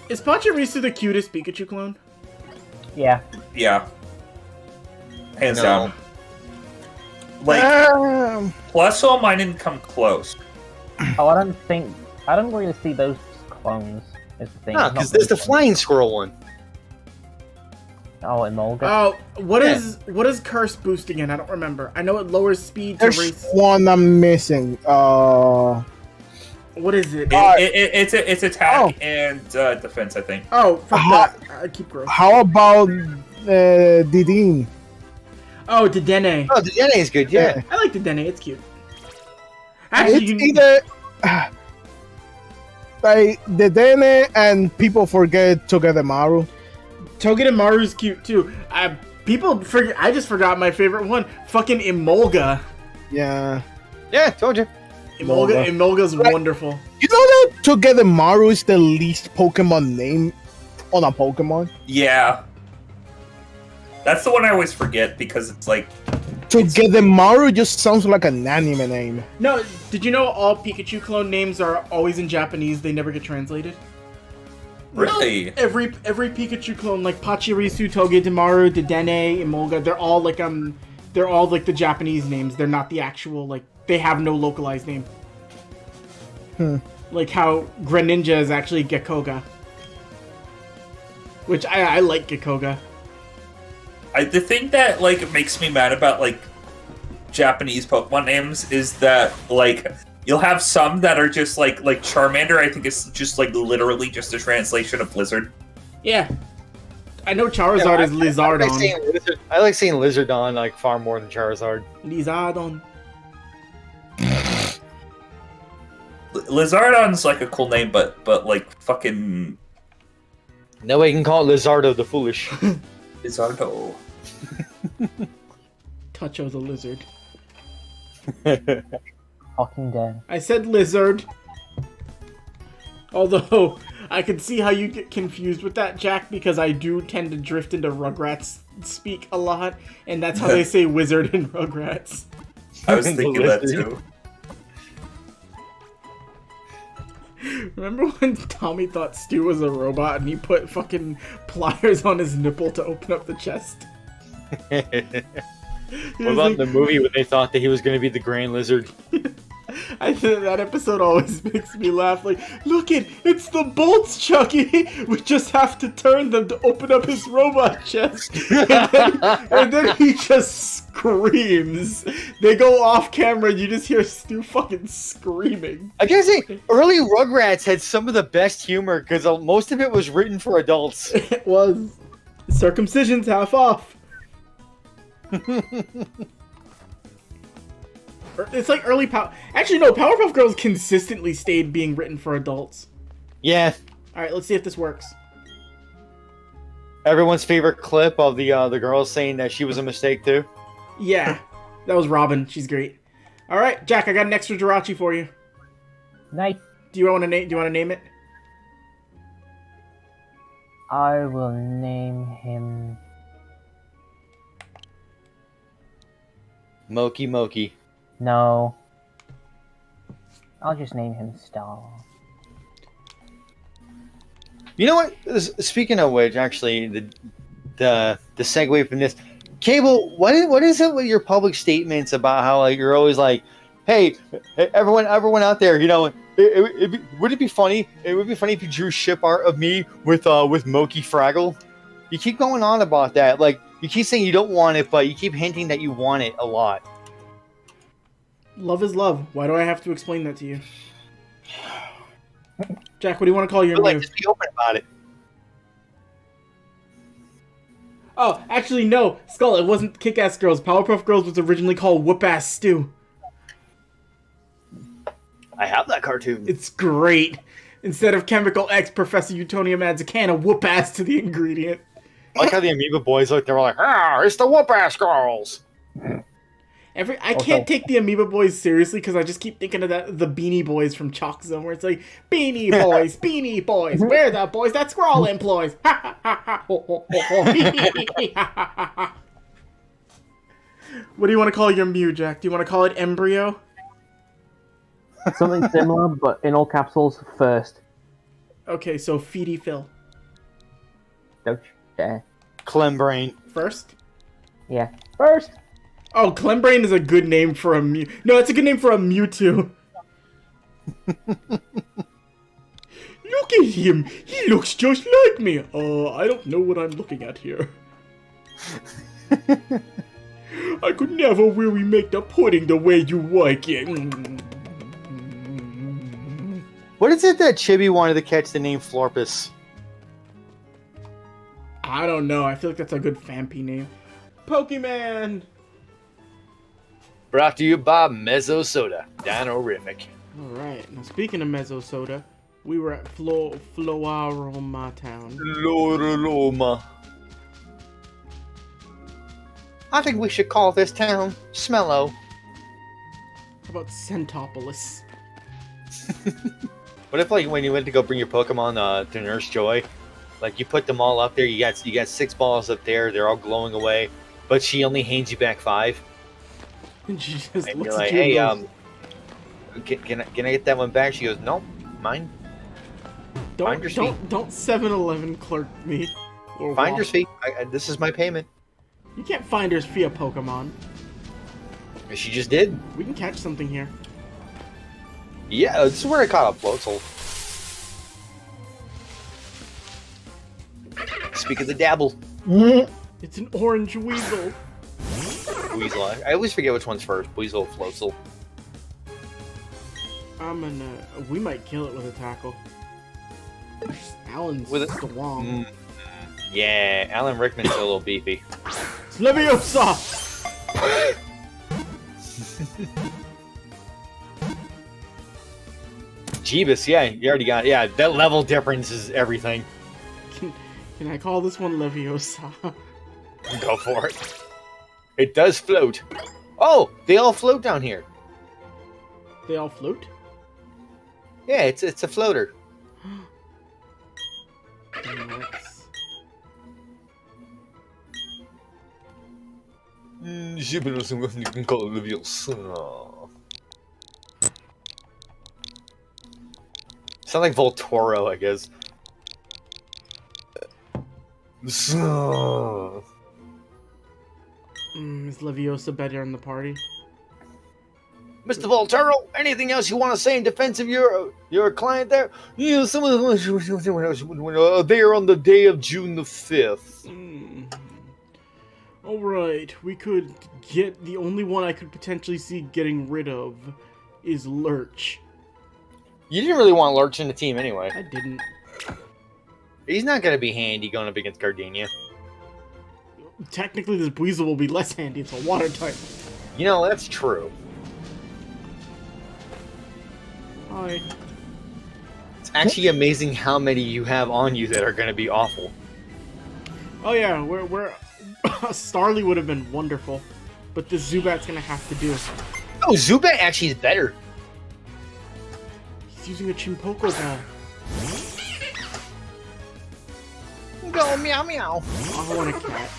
Is Pachirisu the cutest Pikachu clone? Yeah. Yeah. Hands down. Like, plus all mine didn't come close. Oh, I don't really see those clones as the thing. No, because there's the flying squirrel one. Oh, Emolga. Oh, what is Curse boost again? I don't remember. I know it lowers speed to There's race. one I'm missing. What is it? It's attack and defense, I think. Oh, fuck that. I keep growing. How about Didine? Oh, Dedenne. Oh, the Jedi is good, yeah. I like Dedenne. It's cute. Actually, It's either like Dedenne and people forget Togedemaru. Togedemaru's cute too. People forget. I just forgot my favorite one. Fucking Emolga. Yeah. Yeah, told you. Emolga's wonderful. You know that Togedemaru is the least Pokemon name on a Pokemon? Yeah. That's the one I always forget because it's like... Togedemaru just sounds like an anime name. No, did you know all Pikachu clone names are always in Japanese? They never get translated. Really? Every Pikachu clone, like Pachirisu, Togedemaru, Dedenne, Emolga, they're all like the Japanese names. They're not the actual, like, they have no localized name. Like how Greninja is actually Gekkoga. Which I like Gekkoga. The thing that, like, makes me mad about, like, Japanese Pokemon names is that, like, you'll have some that are just, like Charmander, I think is just, like, literally just a translation of Blizzard. Yeah. I know Charizard is Lizardon. I like saying Lizardon, like, far more than Charizard. Lizardon. Lizardon's, like, a cool name, but like, fucking... Nobody can call it Lizardo the Foolish. Lizardo. Toucho the lizard. Fucking dead. I said lizard. Although, I can see how you get confused with that, Jack, because I do tend to drift into Rugrats speak a lot, and that's how they say wizard in Rugrats. I was thinking that too. Remember when Tommy thought Stu was a robot and he put fucking pliers on his nipple to open up the chest? What about the movie when they thought that he was going to be the Grand Lizard? I think that episode always makes me laugh. Like, look it's the bolts, Chucky! We just have to turn them to open up his robot chest. And then he just screams. They go off camera and you just hear Stu fucking screaming. I gotta say, early Rugrats had some of the best humor because most of it was written for adults. It was. Circumcision's half off. It's like early Actually, no, Powerpuff Girls consistently stayed being written for adults. Yeah. Alright, let's see if this works. Everyone's favorite clip of the girls saying that she was a mistake too. Yeah, that was Robin. She's great. Alright, Jack, I got an extra Jirachi for you. Nice. Do you want to name it? I will name him Moki Moki. No. I'll just name him Star. You know what? Speaking of which, actually, the segue from this, Cable, what is it with your public statements about how like you're always like, hey, everyone out there, you know, would it be funny? It would be funny if you drew ship art of me with Moki Fraggle. You keep going on about that, like you keep saying you don't want it, but you keep hinting that you want it a lot. Love is love. Why do I have to explain that to you? Jack, what do you want to call your new? Just be open about it. Oh, actually, no. Skull, it wasn't Kick-Ass Girls. Powerpuff Girls was originally called Whoop-Ass Stew. I have that cartoon. It's great. Instead of Chemical X, Professor Utonium adds a can of whoop-ass to the ingredient. I like how the Amoeba Boys look. They're like, it's the Whoop-Ass Girls. I can't take the Amoeba Boys seriously because I just keep thinking of the Beanie Boys from Chalk Zone, where it's like, Beanie Boys, Beanie Boys, we're the boys that Squirrel employs. Ha ha ha ha, ho ho ho ho, What do you want to call your Mew, Jack? Do you want to call it Embryo? Something similar, but in all capitals first. Okay, so Feedy Phil. Don't you dare. Clembrain. First? Yeah. First! Oh, Clembrain is a good name for a Mew. No, it's a good name for a Mewtwo. Look at him! He looks just like me! I don't know what I'm looking at here. I could never really make the pudding the way you like it. What is it that Chibi wanted to catch the name Florpus? I don't know. I feel like that's a good Fampy name. Pokemon! Brought to you by Mezzo Soda. Dino-rific. Alright, now speaking of Mezzo Soda, we were at Floaroma Town. Loroloma. I think we should call this town Smello. How about Centopolis? What if, like, when you went to go bring your Pokemon to Nurse Joy, like, you put them all up there, you got 6 balls up there, they're all glowing away, but she only hands you back 5? And she just And looks you're at like, you and hey, goes, can I get that one back? She goes, nope, mine. Finder's fee. don't 7-Eleven clerk me. Or Finder's fee. This is my payment. You can't finder's fee a Pokemon. And she just did. We can catch something here. Yeah, this is where I caught a Floatzel. Speak of the dabble. It's an orange weasel. Weasel. I always forget which one's first. Weasel, Floatzel. We might kill it with a tackle. Alan's With it? Swamp. Yeah, Alan Rickman's a little beefy. Leviosa! Jeebus, yeah, you already got it. Yeah, that level difference is everything. Can I call this one Leviosa? Go for it. It does float. Oh, they all float down here. They all float? Yeah, it's a floater. You can call it Leviosa. Sound like Voltoro, I guess. Is Leviosa better in the party? Mr. Voltoro, anything else you want to say in defense of your client there? Yeah, some of the there on the day of June the 5th. Alright, we could get... The only one I could potentially see getting rid of is Lurch. You didn't really want Lurch in the team anyway. I didn't. He's not going to be handy going up against Gardenia. Technically, this Buizel will be less handy. It's a water type. You know, that's true. Hi. It's actually amazing how many you have on you that are going to be awful. Oh yeah, we're Starly would have been wonderful, but the Zubat's gonna have to do. Oh, Zubat actually is better. He's using a Chimpoko ball. Go meow meow. I want a cat.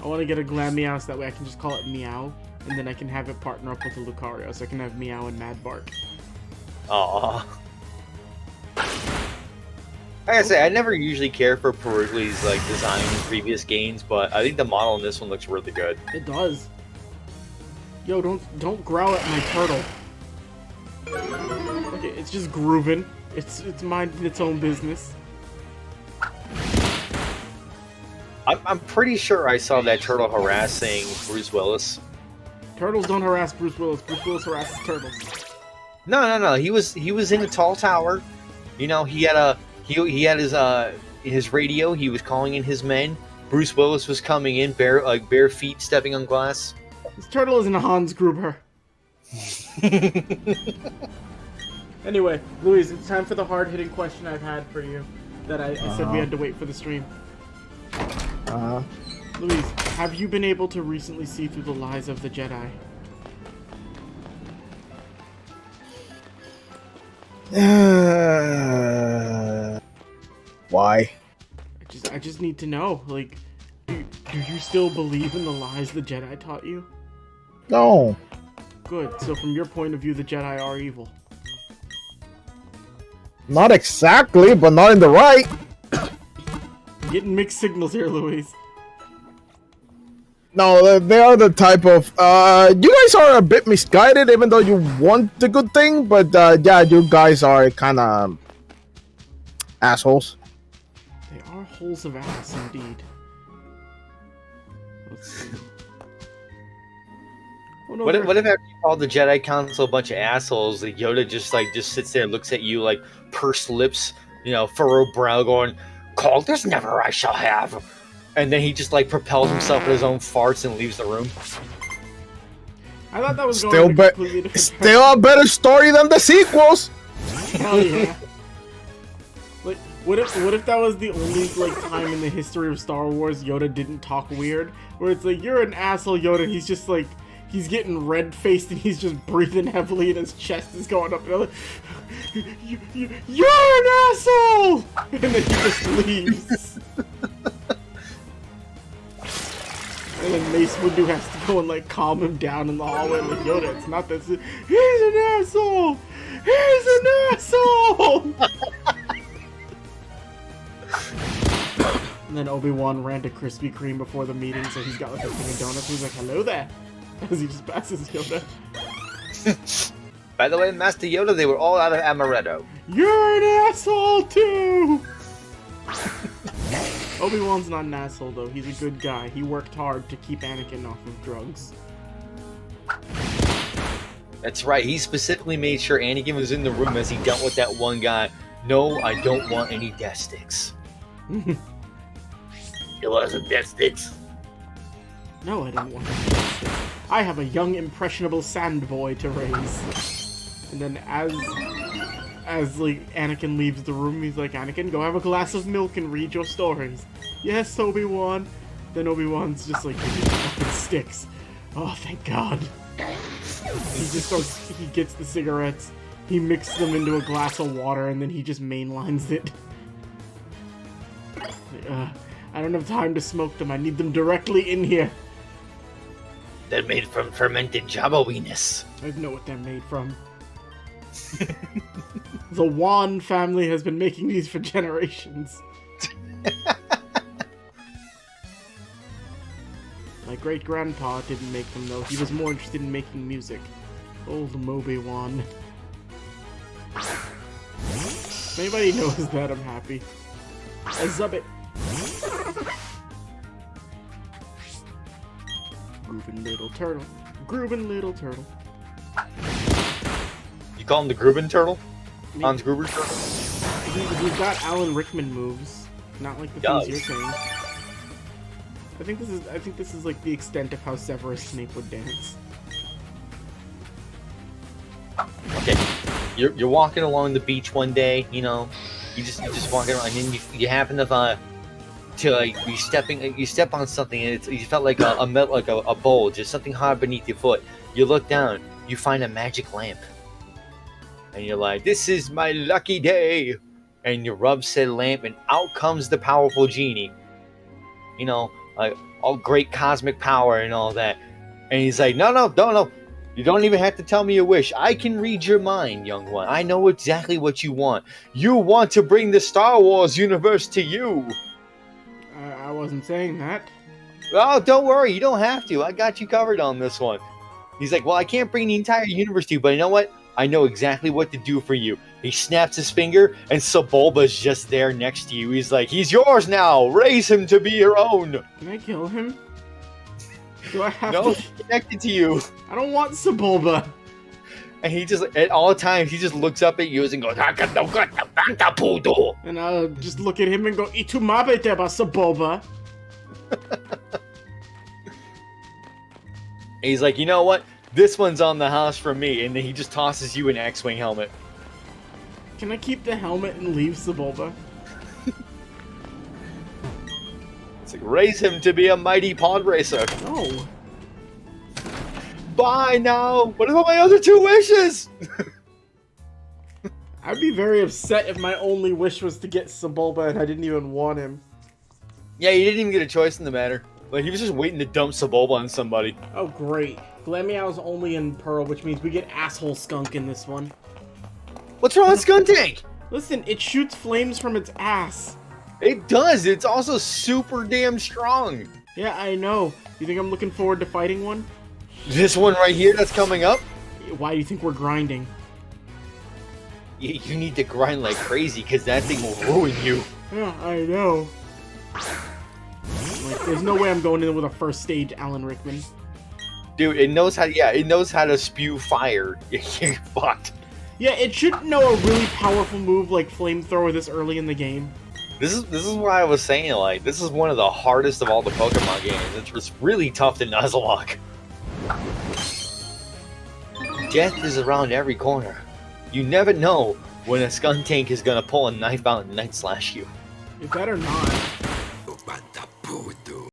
I want to get a Glameow so that way I can just call it Meow, and then I can have it partner up with a Lucario, so I can have Meow and Mad Bark. Aww. Like I say, I never usually care for Perugli's like design in previous games, but I think the model in this one looks really good. It does. Yo, don't growl at my turtle. Okay, it's just grooving. It's minding its own business. I'm pretty sure I saw that turtle harassing Bruce Willis. Turtles don't harass Bruce Willis. Bruce Willis harasses turtles. No. He was in a tall tower. You know, he had his radio. He was calling in his men. Bruce Willis was coming in bare feet, stepping on glass. This turtle isn't a Hans Gruber. Anyway, Louise, it's time for the hard-hitting question I've had for you that I said we had to wait for the stream. Louise, have you been able to recently see through the lies of the Jedi? Why? I just need to know. Like, Do you still believe in the lies the Jedi taught you? No. Good. So from your point of view, the Jedi are evil. Not exactly, but not in the right. Getting mixed signals here, Louise. No, they are the type of you guys are a bit misguided, even though you want the good thing. But yeah, you guys are kind of assholes. They are holes of ass, indeed. Let's see. Oh, no, What if after you call the Jedi Council a bunch of assholes, like Yoda just sits there and looks at you like pursed lips, furrowed brow, going, "Called this never I shall have," and then he just like propels himself with his own farts and leaves the room. I thought that was Still, going in a completely different still a better story than the sequels. Hell yeah. Like, what if that was the only time in the history of Star Wars Yoda didn't talk weird? Where it's like, you're an asshole, Yoda, and he's just like, he's getting red-faced and he's just breathing heavily and his chest is going up. And like, you're an asshole! And then he just leaves. And then Mace Windu has to go and calm him down in the hallway. Like, Yoda, it's not this. He's an asshole! He's an asshole! And then Obi-Wan ran to Krispy Kreme before the meeting, so he's got a thing of donuts. He's like, hello there. As he just passes Yoda. By the way, Master Yoda, they were all out of amaretto. You're an asshole too! Obi-Wan's not an asshole though, he's a good guy. He worked hard to keep Anakin off of drugs. That's right, he specifically made sure Anakin was in the room as he dealt with that one guy. No, I don't want any death sticks. It wasn't death sticks. No, I don't want to. I have a young, impressionable sand boy to raise. And then as Anakin leaves the room, he's like, Anakin, go have a glass of milk and read your stories. Yes, Obi-Wan. Then Obi-Wan's just like, fucking sticks. Oh, thank God. He gets the cigarettes, he mixes them into a glass of water, and then he just mainlines it. I don't have time to smoke them, I need them directly in here. They're made from fermented Jabba-weenus. I know what they're made from. The Wan family has been making these for generations. My great-grandpa didn't make them, though. He was more interested in making music. Old Moby Wan. If anybody knows that, I'm happy. A Zubbit. Groovin' little turtle. Groovin' little turtle. You call him the Gruben turtle? Maybe. Hans Gruber turtle? He's got Alan Rickman moves, not like the things you're saying. I think this is like the extent of how Severus Snape would dance. Okay, you're walking along the beach one day, you just walking around, and then you happen to you step on something, and you felt like a bowl, just something hard beneath your foot. You look down, you find a magic lamp, and you're like, "This is my lucky day," and you rub said lamp, and out comes the powerful genie. Like all great cosmic power and all that. And he's like, no, you don't even have to tell me your wish. I can read your mind, young one. I know exactly what you want. You want to bring the Star Wars universe to you. I wasn't saying that. Oh, don't worry, you don't have to. I got you covered on this one. He's like, well, I can't bring the entire universe to you, but you know what? I know exactly what to do for you. He snaps his finger, and Sebulba's just there next to you. He's like, he's yours now. Raise him to be your own. Can I kill him? Do I have No, to? he's connected to you. I don't want Sebulba. And he just, at all times, he just looks up at you and goes, And I'll just look at him and go, Itumabe deba Sebulba. And he's like, you know what? This one's on the house for me. And then he just tosses you an X-Wing helmet. Can I keep the helmet and leave Sebulba? It's like, raise him to be a mighty pod racer. No. Bye now. What about my other two wishes? I'd be very upset if my only wish was to get Sebulba and I didn't even want him. Yeah, you didn't even get a choice in the matter. Like he was just waiting to dump Saboba on somebody. Oh, great. Glameow's only in Pearl, which means we get Asshole Skunk in this one. What's wrong with Skuntank? Listen, it shoots flames from its ass. It does. It's also super damn strong. Yeah, I know. You think I'm looking forward to fighting one? This one right here that's coming up. Why do you think we're grinding? You need to grind like crazy because that thing will ruin you. Yeah, I know. Like, there's no way I'm going in with a first stage Alan Rickman. Dude, it knows how. Yeah, it knows how to spew fire. You're fucked. Yeah, it shouldn't know a really powerful move like Flamethrower this early in the game. This is what I was saying. Like, this is one of the hardest of all the Pokemon games. It's really tough to Nuzlocke. Death is around every corner. You never know when a Skuntank is gonna pull a knife out and Night Slash you. It better not.